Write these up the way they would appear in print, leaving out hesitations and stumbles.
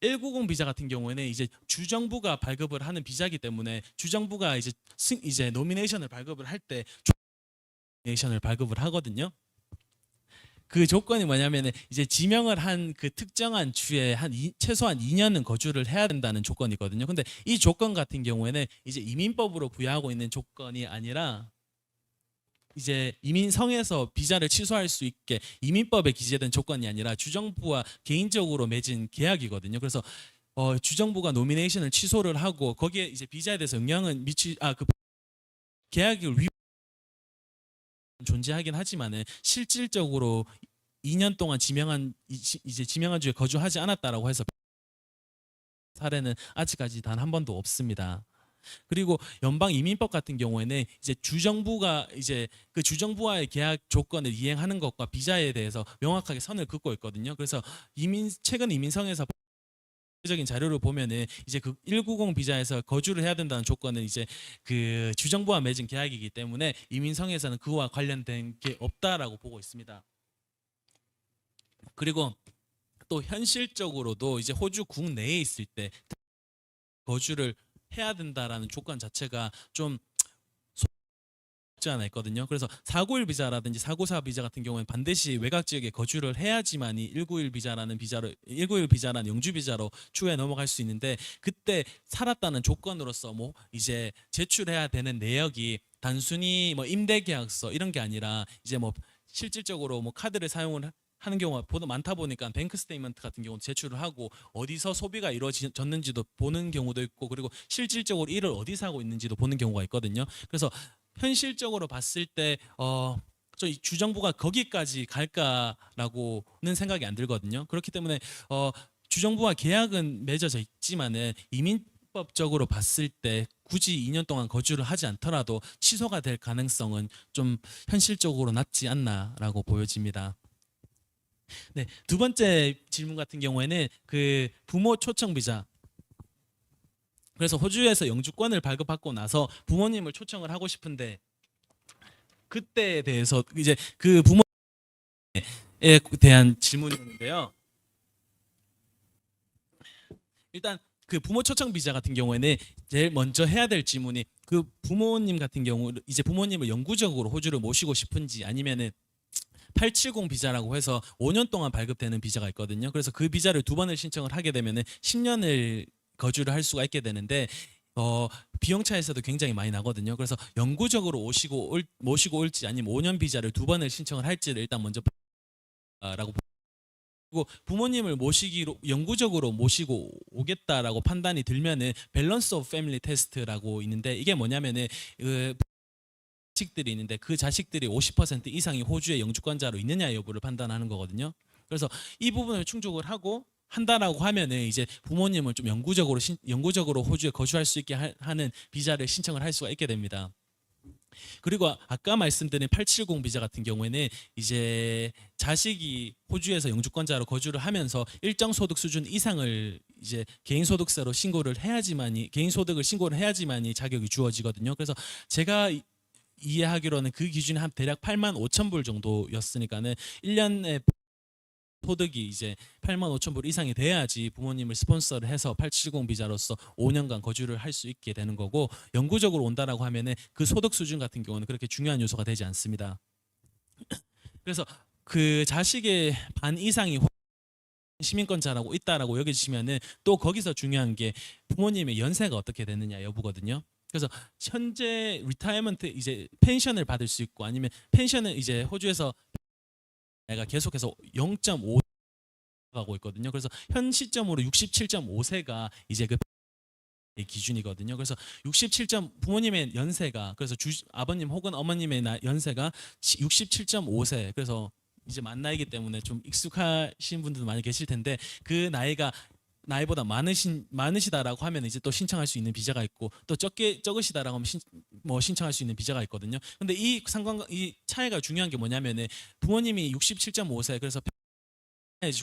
190 비자 같은 경우에는 이제 주정부가 발급을 하는 비자이기 때문에 주정부가 이제 노미네이션을 발급을 할 때 노미네이션을 발급을 하거든요. 그 조건이 뭐냐면은 이제 지명을 한 그 특정한 주에 최소한 2년은 거주를 해야 된다는 조건이거든요. 근데 이 조건 같은 경우에는 이제 이민법으로 부여하고 있는 조건이 아니라 이제 이민성에서 비자를 취소할 수 있게 이민법에 기재된 조건이 아니라 주정부와 개인적으로 맺은 계약이거든요. 그래서 주정부가 노미네이션을 취소를 하고 거기에 이제 비자에 대해서 영향은 그 계약을 존재하긴 하지만은 실질적으로 2년 동안 지명한 주에 거주하지 않았다라고 해서 사례는 아직까지 단 한 번도 없습니다. 그리고 연방 이민법 같은 경우에는 이제 주정부가 이제 그 주정부와의 계약 조건을 이행하는 것과 비자에 대해서 명확하게 선을 긋고 있거든요. 그래서 최근 이민성에서 적인 자료를 보면은 이제 그 190 비자에서 거주를 해야 된다는 조건은 이제 그 주정부와 맺은 계약이기 때문에 이민성에서는 그와 관련된 게 없다라고 보고 있습니다. 그리고 또 현실적으로도 이제 호주 국내에 있을 때 거주를 해야 된다라는 조건 자체가 좀 없지 않아 있거든요. 그래서 491 비자라든지 494 비자 같은 경우는 반드시 외곽 지역에 거주를 해야지만이 191 비자라는 영주 비자로 추후에 넘어갈 수 있는데 그때 살았다는 조건으로서 뭐 이제 제출해야 되는 내역이 단순히 뭐 임대 계약서 이런 게 아니라 이제 뭐 실질적으로 뭐 카드를 사용을 하는 경우가 보다 많다 보니까 뱅크 스테이트먼트 같은 경우는 제출을 하고 어디서 소비가 이루어졌는지도 보는 경우도 있고 그리고 실질적으로 일을 어디서 하고 있는지도 보는 경우가 있거든요. 그래서 현실적으로 봤을 때 저 주정부가 거기까지 갈까라고는 생각이 안 들거든요. 그렇기 때문에 주정부와 계약은 맺어져 있지만은 이민법적으로 봤을 때 굳이 2년 동안 거주를 하지 않더라도 취소가 될 가능성은 좀 현실적으로 낮지 않나라고 보여집니다. 네, 두 번째 질문 같은 경우에는 그 부모 초청 비자. 그래서 호주에서 영주권을 발급받고 나서 부모님을 초청을 하고 싶은데 그때에 대해서 이제 그 부모에 대한 질문이었는데요. 일단 그 부모 초청 비자 같은 경우에는 제일 먼저 해야 될 질문이 그 부모님 같은 경우 이제 부모님을 영구적으로 호주를 모시고 싶은지 아니면은 870 비자라고 해서 5년 동안 발급되는 비자가 있거든요. 그래서 그 비자를 두 번을 신청을 하게 되면은 10년을 거주를 할 수가 있게 되는데 비용 차에서도 굉장히 많이 나거든요. 그래서 영구적으로 모시고 올지 아니면 5년 비자를 두 번을 신청을 할지를 일단 먼저 라고 그리고 부모님을 영구적으로 모시고 오겠다라고 판단이 들면은 밸런스 오브 패밀리 테스트라고 있는데 이게 뭐냐면은 그 자식들이 있는데 그 자식들이 50% 이상이 호주의 영주권자로 있느냐 여부를 판단하는 거거든요. 그래서 이 부분을 충족을 하고 한다라고 하면은 이제 부모님을 좀 영구적으로 호주에 거주할 수 있게 하는 비자를 신청을 할 수가 있게 됩니다. 그리고 아까 말씀드린 870 비자 같은 경우에는 이제 자식이 호주에서 영주권자로 거주를 하면서 일정 소득 수준 이상을 이제 개인 소득세로 개인 소득을 신고를 해야지만이 자격이 주어지거든요. 그래서 제가 이해하기로는 그 기준이 한 대략 8만 5천 불 정도였으니까는 1년에 소득이 이제 8만 5천 불 이상이 돼야지 부모님을 스폰서를 해서 870 비자로서 5년간 거주를 할 수 있게 되는 거고 영구적으로 온다라고 하면은 그 소득 수준 같은 경우는 그렇게 중요한 요소가 되지 않습니다. 그래서 그 자식의 반 이상이 시민권자라고 있다라고 여겨지시면은 또 거기서 중요한 게 부모님의 연세가 어떻게 되느냐 여부거든요. 그래서 현재 리타이어먼트 이제 펜션을 받을 수 있고 아니면 펜션을 이제 호주에서 내가 계속해서 0.5 가고 있거든요. 그래서 현 시점으로 67.5세가 이제 그 기준이거든요. 그래서 부모님의 연세가 그래서 아버님 혹은 어머님의 연세가 67.5세 그래서 이제 만 나이기 때문에 좀 익숙하신 분들도 많이 계실 텐데 그 나이보다 많으시다라고 하면 이제 또 신청할 수 있는 비자가 있고 또 적으시다라고 하면 신청할 수 있는 비자가 있거든요. 근데 이 차이가 중요한 게 뭐냐면은 부모님이 67.5세 그래서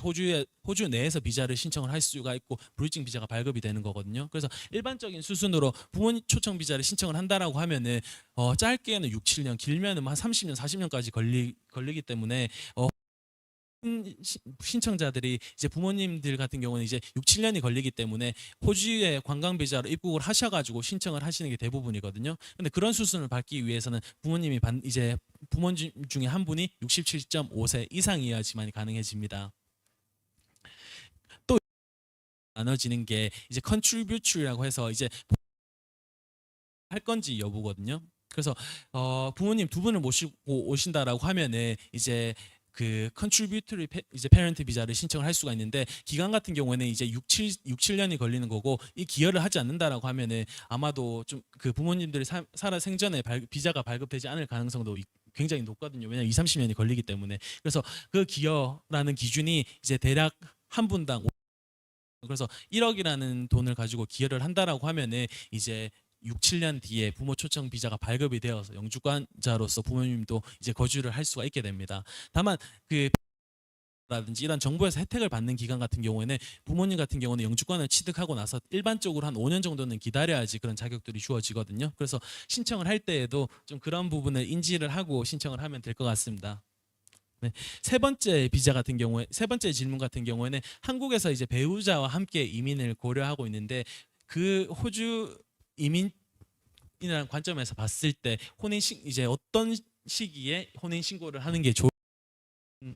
호주 내에서 비자를 신청을 할 수가 있고 브리징 비자가 발급이 되는 거거든요. 그래서 일반적인 수순으로 부모님 초청 비자를 신청을 한다라고 하면은 짧게는 6, 7년, 길면은 한 30년, 40년까지 걸리기 때문에 신청자들이 이제 부모님들 같은 경우는 이제 6, 7년이 걸리기 때문에 호주에 관광 비자로 입국을 하셔가지고 신청을 하시는 게 대부분이거든요. 근데 그런 수순을 밟기 위해서는 부모님이 이제 부모님 중에 한 분이 67.5세 이상이어야지만 가능해집니다. 또 나눠지는 게 이제 컨트리뷰트라고 해서 이제 할 건지 여부거든요. 그래서 부모님 두 분을 모시고 오신다라고 하면은 이제 그 컨트리뷰터리 이제 페런트 비자를 신청을 할 수가 있는데 기간 같은 경우에는 이제 6, 7년이 걸리는 거고 이 기여를 하지 않는다라고 하면은 아마도 좀 그 부모님들이 살아 생전에 비자가 발급되지 않을 가능성도 굉장히 높거든요. 왜냐하면 2, 30년이 걸리기 때문에. 그래서 그 기여라는 기준이 이제 대략 한 분당 그래서 1억이라는 돈을 가지고 기여를 한다라고 하면은 이제 6, 7년 뒤에 부모 초청 비자가 발급이 되어서 영주권자로서 부모님도 이제 거주를 할 수가 있게 됩니다. 다만 그 라든지 이런 정부에서 혜택을 받는 기간 같은 경우에는 부모님 같은 경우는 영주권을 취득하고 나서 일반적으로 한 5년 정도는 기다려야지 그런 자격들이 주어지거든요. 그래서 신청을 할 때에도 좀 그런 부분을 인지를 하고 신청을 하면 될 것 같습니다. 네. 세 번째 비자 같은 경우에 세 번째 질문 같은 경우에는 한국에서 이제 배우자와 함께 이민을 고려하고 있는데 그 호주 이민이라는 관점에서 봤을 때 이제 어떤 시기에 혼인 신고를 하는 게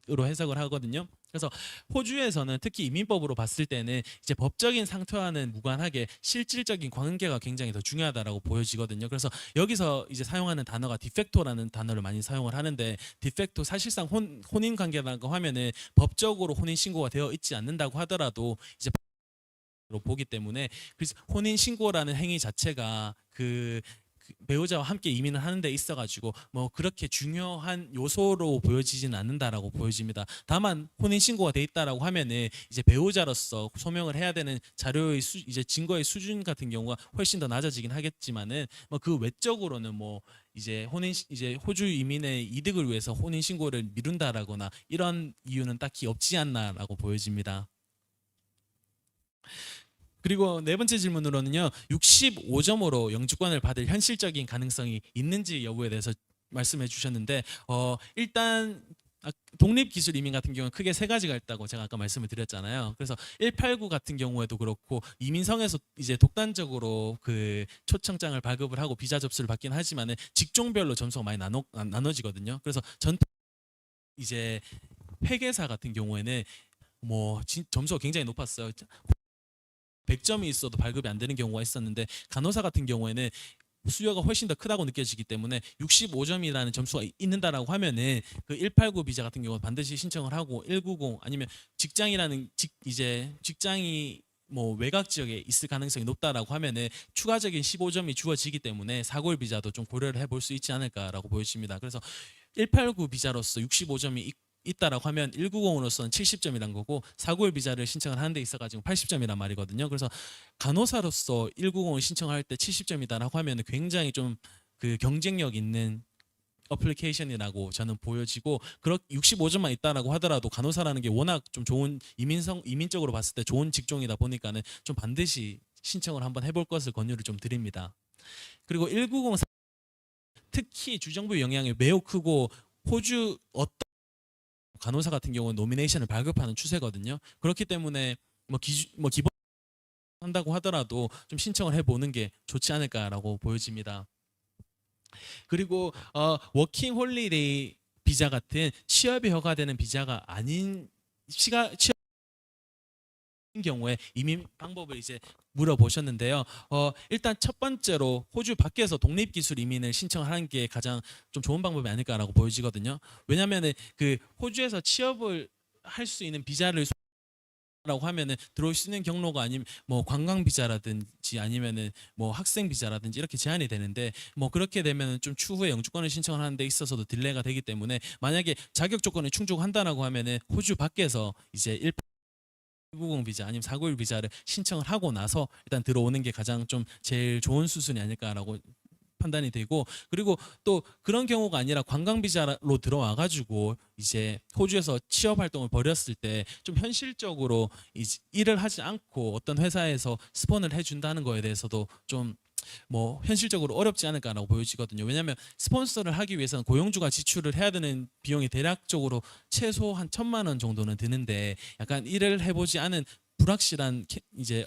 으로 해석을 하거든요. 그래서 호주에서는 특히 이민법으로 봤을 때는 이제 법적인 상태와는 무관하게 실질적인 관계가 굉장히 더 중요하다라고 보여지거든요. 그래서 여기서 이제 사용하는 단어가 디팩토라는 단어를 많이 사용을 하는데 디팩토 사실상 혼인 관계라고 하면은 법적으로 혼인 신고가 되어 있지 않는다고 하더라도 이제 보기 때문에 그래서 혼인 신고라는 행위 자체가 그 배우자와 함께 이민을 하는 데 있어가지고 뭐 그렇게 중요한 요소로 보여지지는 않는다라고 보여집니다. 다만 혼인 신고가 돼 있다라고 하면은 이제 배우자로서 소명을 해야 되는 자료의 이제 증거의 수준 같은 경우가 훨씬 더 낮아지긴 하겠지만은 뭐 그 외적으로는 뭐 이제 이제 호주 이민의 이득을 위해서 혼인 신고를 미룬다라거나 이런 이유는 딱히 없지 않나라고 보여집니다. 그리고 네 번째 질문으로는요. 65점으로 영주권을 받을 현실적인 가능성이 있는지 여부에 대해서 말씀해 주셨는데 일단 독립기술 이민 같은 경우는 크게 세 가지가 있다고 제가 아까 말씀을 드렸잖아요. 그래서 189 같은 경우에도 그렇고 이민성에서 이제 독단적으로 그 초청장을 발급을 하고 비자 접수를 받긴 하지만은 직종별로 점수가 많이 나눠지거든요. 그래서 전통 이제 회계사 같은 경우에는 뭐 점수가 굉장히 높았어요. 100점이 있어도 발급이 안 되는 경우가 있었는데 간호사 같은 경우에는 수요가 훨씬 더 크다고 느껴지기 때문에 65점이라는 점수가 있는다라고 하면은 그 189 비자 같은 경우 반드시 신청을 하고 190 아니면 직장이라는 이제 직장이 뭐 외곽 지역에 있을 가능성이 높다라고 하면은 추가적인 15점이 주어지기 때문에 491 비자도 좀 고려를 해볼 수 있지 않을까라고 보여집니다. 그래서 189 비자로서 65점이 있다라고 하면 190으로서는 70점이란 거고 491 비자를 신청을 하는 데 있어가지고 80점이란 말이거든요. 그래서 간호사로서 190을 신청할 때 70점이다라고 하면 굉장히 좀 그 경쟁력 있는 어플리케이션이라고 저는 보여지고 65점만 있다라고 하더라도 간호사라는 게 워낙 좀 좋은 이민적으로 봤을 때 좋은 직종이다 보니까는 좀 반드시 신청을 한번 해볼 것을 권유를 좀 드립니다. 그리고 190 특히 주정부 영향이 매우 크고 호주 어떤 간호사 같은 경우는 노미네이션을 발급하는 추세거든요. 그렇기 때문에 뭐 기본 한다고 하더라도 좀 신청을 해보는 게 좋지 않을까라고 보여집니다. 그리고 워킹 홀리데이 비자 같은 취업이 허가되는 비자가 아닌 취업 경우에 이민 방법을 이제 물어보셨는데요. 일단 첫 번째로 호주 밖에서 독립기술 이민을 신청하는 게 가장 좀 좋은 방법이 아닐까라고 보여지거든요. 왜냐하면은 그 호주에서 취업을 할 수 있는 비자를 라고 하면은 들어올 수 있는 경로가 아니면 뭐 관광 비자라든지 아니면은 뭐 학생 비자라든지 이렇게 제한이 되는데 뭐 그렇게 되면은 좀 추후에 영주권을 신청을 하는 데 있어서도 딜레이가 되기 때문에 만약에 자격 조건을 충족한다라고 하면은 호주 밖에서 이제 190 비자 아니면 491 비자를 신청을 하고 나서 일단 들어오는 게 가장 좀 제일 좋은 수순이 아닐까라고 판단이 되고 그리고 또 그런 경우가 아니라 관광 비자로 들어와 가지고 이제 호주에서 취업 활동을 벌였을 때 좀 현실적으로 일을 하지 않고 어떤 회사에서 스폰을 해준다는 거에 대해서도 좀 뭐 현실적으로 어렵지 않을까라고 보여지거든요. 왜냐하면 스폰서를 하기 위해서는 고용주가 지출을 해야 되는 비용이 대략적으로 최소 한 1,000만 원 정도는 드는데 약간 일을 해보지 않은 불확실한 이제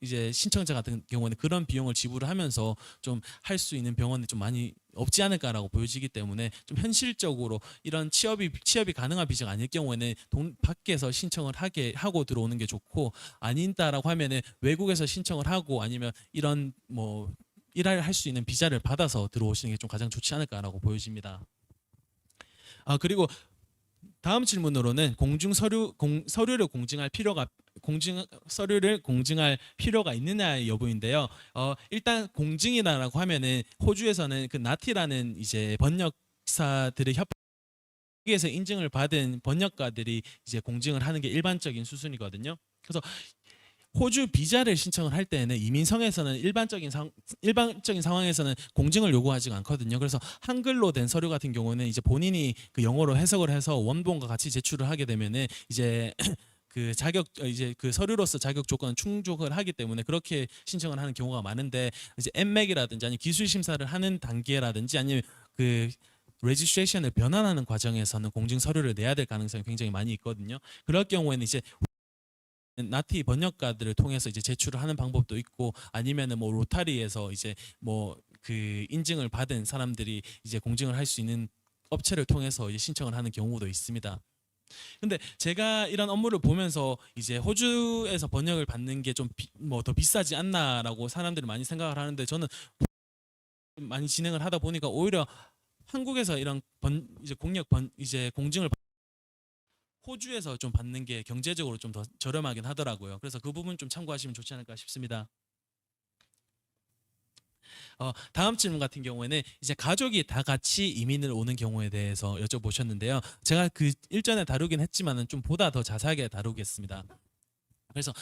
이제 신청자 같은 경우는 그런 비용을 지불을 하면서 좀 할 수 있는 병원이 좀 많이 없지 않을까라고 보여지기 때문에 좀 현실적으로 이런 취업이 가능한 비자가 아닐 경우에는 돈 밖에서 신청을 하고 들어오는 게 좋고, 아닌다라고 하면은 외국에서 신청을 하고 아니면 이런 뭐 일을 할 수 있는 비자를 받아서 들어오시는 게 좀 가장 좋지 않을까라고 보여집니다. 그리고 다음 질문으로는 서류를 공증할 필요가 서류를 공증할 필요가 있느냐 여부인데요. 일단 공증이라고 하면은 호주에서는 그 나티라는 이제 번역사들의 협회에서 인증을 받은 번역가들이 이제 공증을 하는 게 일반적인 수순이거든요. 그래서 호주 비자를 신청을 할 때는 이민성에서는 일반적인 상황에서는 공증을 요구하지 않거든요. 그래서 한글로 된 서류 같은 경우는 이제 본인이 그 영어로 해석을 해서 원본과 같이 제출을 하게 되면은 이제 이제 그 서류로서 자격 조건을 충족을 하기 때문에 그렇게 신청을 하는 경우가 많은데, 이제 엠맥이라든지 아니면 기술 심사를 하는 단계라든지 아니면 그 레지스트레이션을 변환하는 과정에서는 공증 서류를 내야 될 가능성이 굉장히 많이 있거든요. 그럴 경우에는 이제 나티 번역가들을 통해서 이제 제출을 하는 방법도 있고, 아니면은 뭐 로타리에서 이제 뭐 그 인증을 받은 사람들이 이제 공증을 할 수 있는 업체를 통해서 이제 신청을 하는 경우도 있습니다. 근데 제가 이런 업무를 보면서 이제 호주에서 번역을 받는 게 좀 뭐 더 비싸지 않나라고 사람들이 많이 생각을 하는데, 저는 많이 진행을 하다 보니까 오히려 한국에서 이런 이제 공증을 호주에서 좀 받는 게 경제적으로 좀 더 저렴하긴 하더라고요. 그래서 그 부분 좀 참고하시면 좋지 않을까 싶습니다. 다음 질문 같은 경우에는 이제 가족이 다 같이 이민을 오는 경우에 대해서 여쭤보셨는데요. 제가 그 일전에 다루긴 했지만은 좀 보다 더 자세하게 다루겠습니다. 그래서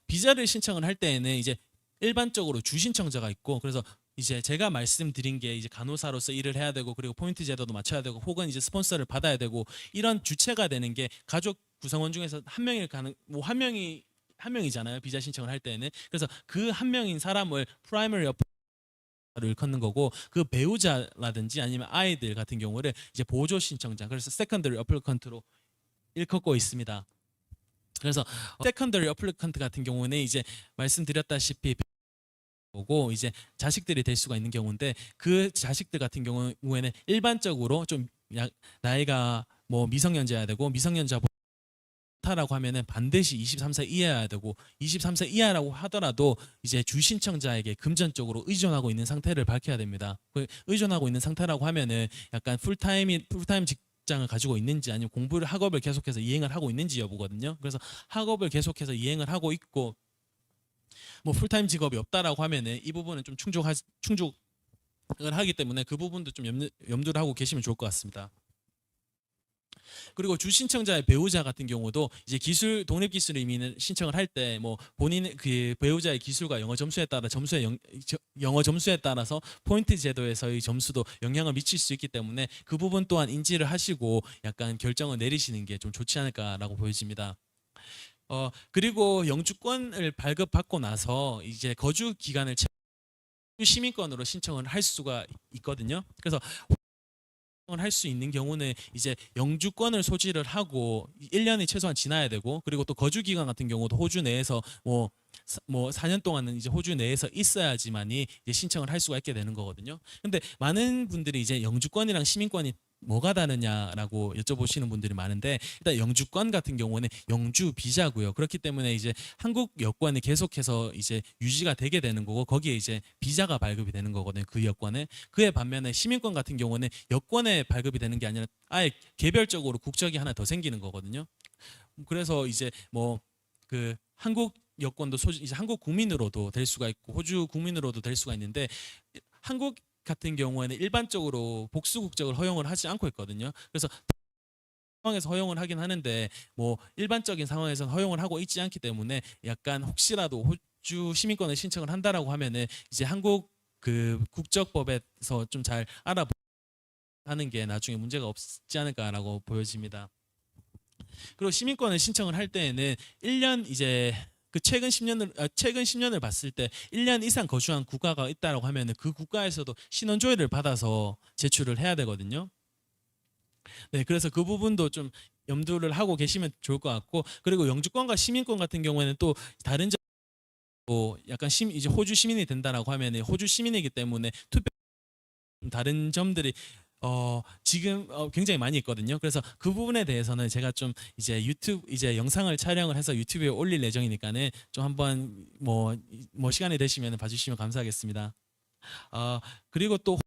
비자를 신청을 할 때에는 이제 일반적으로 주신청자가 있고, 그래서 이제 제가 말씀드린 게 이제 간호사로서 일을 해야 되고, 그리고 포인트 제도도 맞춰야 되고, 혹은 이제 스폰서를 받아야 되고, 이런 주체가 되는 게 가족 구성원 중에서 한 명일 뭐 한 명이잖아요. 비자 신청을 할 때는. 그래서 그 한 명인 사람을 프라이머리 를 일컫는 거고, 그 배우자라든지 아니면 아이들 같은 경우를 이제 보조 신청자, 그래서 세컨더리 어플리컨트로 일컫고 있습니다. 그래서 세컨더리 어플리컨트 같은 경우는 이제 말씀드렸다시피 보고 이제 자식들이 될 수가 있는 경우인데, 그 자식들 같은 경우에는 일반적으로 좀 나이가 뭐 미성년자여야 되고, 미성년자 라고 하면은 반드시 23세 이하여야 되고, 23세 이하라고 하더라도 이제 주신청자에게 금전적으로 의존하고 있는 상태를 밝혀야 됩니다. 의존하고 있는 상태라고 하면은 약간 풀타임 직장을 가지고 있는지 아니면 학업을 계속해서 이행을 하고 있는지 여부거든요. 그래서 학업을 계속해서 이행을 하고 있고 뭐 풀타임 직업이 없다라고 하면은 이 부분은 좀 충족을 하기 때문에 그 부분도 좀 염두를 하고 계시면 좋을 것 같습니다. 그리고 주신청자의 배우자 같은 경우도 이제 독립기술 이민을 신청을 할 때 뭐 본인 그 배우자의 기술과 영어 점수에 따라 영어 점수에 따라서 포인트 제도에서의 점수도 영향을 미칠 수 있기 때문에 그 부분 또한 인지를 하시고 약간 결정을 내리시는 게 좀 좋지 않을까라고 보여집니다. 그리고 영주권을 발급받고 나서 이제 거주 기간을 시민권으로 신청을 할 수가 있거든요. 그래서 할 수 있는 경우는 이제 영주권을 소지를 하고 1년이 최소한 지나야 되고, 그리고 또 거주 기간 같은 경우도 호주 내에서 뭐 4년 동안은 이제 호주 내에서 있어야지만이 이제 신청을 할 수가 있게 되는 거거든요. 근데 많은 분들이 이제 영주권이랑 시민권이 뭐가 다르냐라고 여쭤보시는 분들이 많은데, 일단 영주권 같은 경우는 영주 비자고요. 그렇기 때문에 이제 한국 여권이 계속해서 이제 유지가 되게 되는 거고, 거기에 이제 비자가 발급이 되는 거거든요. 그 여권에. 그에 반면에 시민권 같은 경우는 여권에 발급이 되는 게 아니라 아예 개별적으로 국적이 하나 더 생기는 거거든요. 그래서 이제 뭐 그 한국 여권도 이제 한국 국민으로도 될 수가 있고 호주 국민으로도 될 수가 있는데, 한국 같은 경우에는 일반적으로 복수 국적을 허용을 하지 않고 있거든요. 그래서 상황에서 허용을 하긴 하는데 뭐 일반적인 상황에서는 허용을 하고 있지 않기 때문에 약간 혹시라도 호주 시민권을 신청을 한다라고 하면은 이제 한국 그 국적법에서 좀 잘 알아보는 게 나중에 문제가 없지 않을까라고 보여집니다. 그리고 시민권을 신청을 할 때에는 1년 이제 그 최근 10년을 봤을 때 1년 이상 거주한 국가가 있다라고 하면은 그 국가에서도 신원 조회를 받아서 제출을 해야 되거든요. 네, 그래서 그 부분도 좀 염두를 하고 계시면 좋을 것 같고, 그리고 영주권과 시민권 같은 경우에는 또 다른 점뭐 약간 이제 호주 시민이 된다라고 하면 호주 시민이기 때문에 투표 다른 점들이 지금 굉장히 많이 있거든요. 그래서 그 부분에 대해서는 제가 좀 이제 유튜브 이제 영상을 촬영을 해서 유튜브에 올릴 예정이니까는 좀 한번 뭐 시간이 되시면 봐주시면 감사하겠습니다. 그리고 또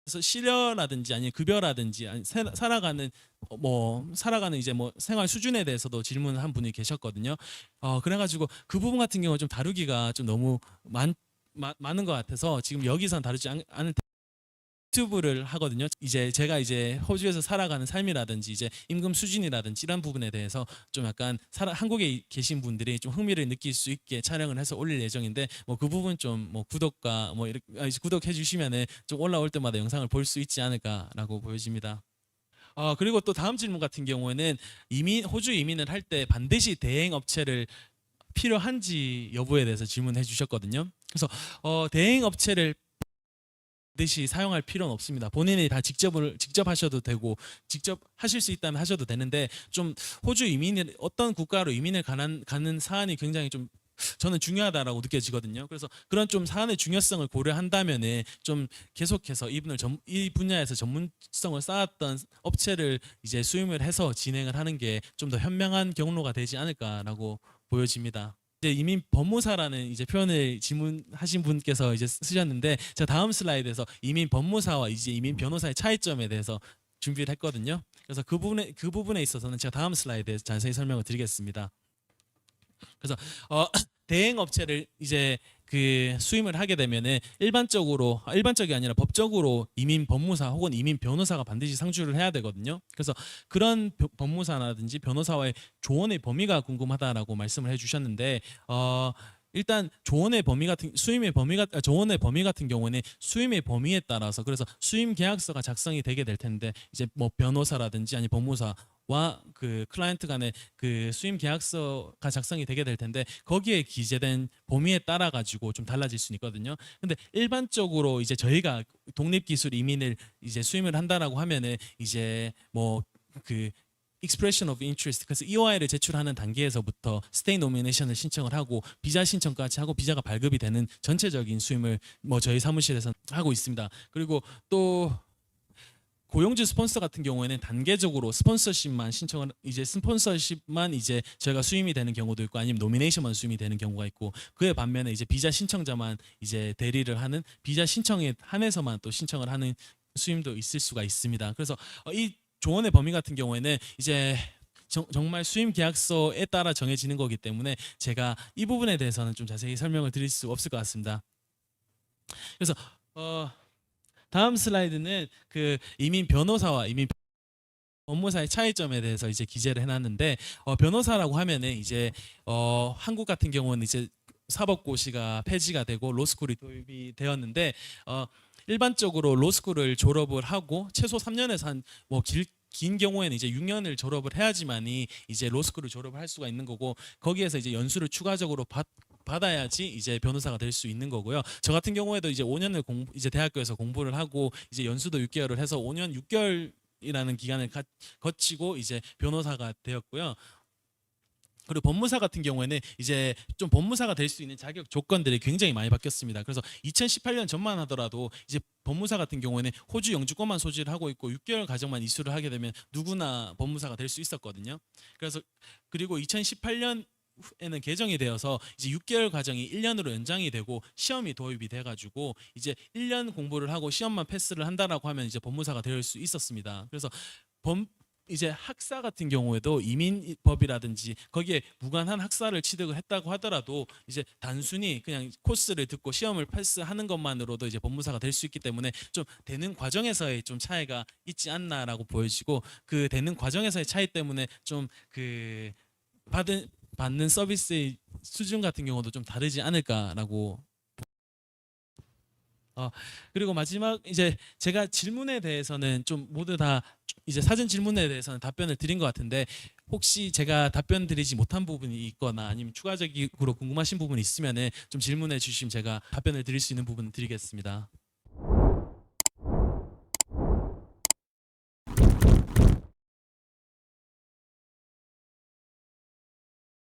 그래서 실여라든지 아니면 급여라든지 살아가는 이제 뭐 생활 수준에 대해서도 질문을 한 분이 계셨거든요. 그래가지고 그 부분 같은 경우 좀 다루기가 좀 너무 많은 것 같아서 지금 여기선 다루지 않을 유튜브를 하거든요. 이제 제가 이제 호주에서 살아가는 삶이라든지 이제 임금 수준이라든지 이런 부분에 대해서 좀 약간 한국에 계신 분들이 좀 흥미를 느낄 수 있게 촬영을 해서 올릴 예정인데 뭐 그 부분 좀 뭐 구독과 뭐 이렇게 구독해 주시면은 좀 올라올 때마다 영상을 볼 수 있지 않을까라고 보여집니다. 그리고 또 다음 질문 같은 경우에는 호주 이민을 할 때 반드시 대행 업체를 필요한지 여부에 대해서 질문해 주셨거든요. 그래서 대행 업체를 반드시 사용할 필요는 없습니다. 본인이 다 직접 하셔도 되고 직접 하실 수 있다면 하셔도 되는데, 좀 호주 이민을 어떤 국가로 이민을 가는 사안이 굉장히 좀 저는 중요하다라고 느껴지거든요. 그래서 그런 좀 사안의 중요성을 고려한다면은 좀 계속해서 이 분야에서 전문성을 쌓았던 업체를 이제 수임을 해서 진행을 하는 게 좀 더 현명한 경로가 되지 않을까라고 보여집니다. 이제 이민 법무사라는 이제 표현을 질문하신 분께서 이제 쓰셨는데, 제가 다음 슬라이드에서 이민 법무사와 이제 이민 변호사의 차이점에 대해서 준비를 했거든요. 그래서 그 부분에 있어서는 제가 다음 슬라이드에서 자세히 설명을 드리겠습니다. 그래서 대행 업체를 이제 그 수임을 하게 되면은 일반적이 아니라 법적으로 이민 법무사 혹은 이민 변호사가 반드시 상주를 해야 되거든요. 그래서 그런 법무사라든지 변호사와의 조언의 범위가 궁금하다라고 말씀을 해주셨는데, 일단 조언의 범위 같은 경우는 수임의 범위에 따라서, 그래서 수임 계약서가 작성이 되게 될 텐데 이제 뭐 변호사라든지 아니 법무사와 그 클라이언트 간의 그 수임 계약서가 작성이 되게 될 텐데 거기에 기재된 범위에 따라 가지고 좀 달라질 수 있거든요. 근데 일반적으로 이제 저희가 독립기술 이민을 이제 수임을 한다라고 하면은 이제 뭐 그 expression of interest, 그래서 EOI를 제출하는 단계에서부터 스테이 노미네이션을 신청을 하고 비자 신청까지 하고 비자가 발급이 되는 전체적인 수임을 뭐 저희 사무실에서 하고 있습니다. 그리고 또 고용주 스폰서 같은 경우에는 단계적으로 스폰서십만 저희가 수임이 되는 경우도 있고 아니면 노미네이션만 수임이 되는 경우가 있고, 그에 반면에 이제 비자 신청자만 이제 대리를 하는 비자 신청에 한해서만 또 신청을 하는 수임도 있을 수가 있습니다. 그래서 이 조언의 범위 같은 경우에는 이제 정말 수임 계약서에 따라 정해지는 거기 때문에 제가 이 부분에 대해서는 좀 자세히 설명을 드릴 수 없을 것 같습니다. 그래서 다음 슬라이드는 그 이민 변호사와 이민 법무사의 차이점에 대해서 이제 기재를 해놨는데, 변호사라고 하면은 이제 한국 같은 경우는 이제 사법고시가 폐지가 되고 로스쿨이 도입이 되었는데, 일반적으로 로스쿨을 졸업을 하고 최소 3년에서 긴 경우에는 이제 6년을 졸업을 해야지만이 이제 로스쿨을 졸업을 할 수가 있는 거고, 거기에서 이제 연수를 추가적으로 받아야지 이제 변호사가 될 수 있는 거고요. 저 같은 경우에도 이제 5년을 이제 대학교에서 공부를 하고 이제 연수도 6개월을 해서 5년 6개월이라는 기간을 거치고 이제 변호사가 되었고요. 그리고 법무사 같은 경우에는 이제 좀 법무사가 될 수 있는 자격 조건들이 굉장히 많이 바뀌었습니다. 그래서 2018년 전만 하더라도 이제 법무사 같은 경우에는 호주 영주권만 소지를 하고 있고 6개월 과정만 이수를 하게 되면 누구나 법무사가 될 수 있었거든요. 그리고 2018년 에는 개정이 되어서 이제 6개월 과정이 1년으로 연장이 되고 시험이 도입이 돼가지고 이제 1년 공부를 하고 시험만 패스를 한다라고 하면 이제 법무사가 될 수 있었습니다. 그래서 이제 학사 같은 경우에도 이민법이라든지 거기에 무관한 학사를 취득을 했다고 하더라도 이제 단순히 그냥 코스를 듣고 시험을 패스하는 것만으로도 이제 법무사가 될 수 있기 때문에 좀 되는 과정에서의 좀 차이가 있지 않나라고 보여지고, 그 되는 과정에서의 차이 때문에 좀 그 받는 서비스의 수준 같은 경우도 좀 다르지 않을까라고. 그리고 마지막 이제 제가 질문에 대해서는 좀 모두 다 이제 사전 질문에 대해서는 답변을 드린 것 같은데 혹시 제가 답변 드리지 못한 부분이 있거나 아니면 추가적으로 궁금하신 부분이 있으면은 좀 질문해 주시면 제가 답변을 드릴 수 있는 부분 드리겠습니다.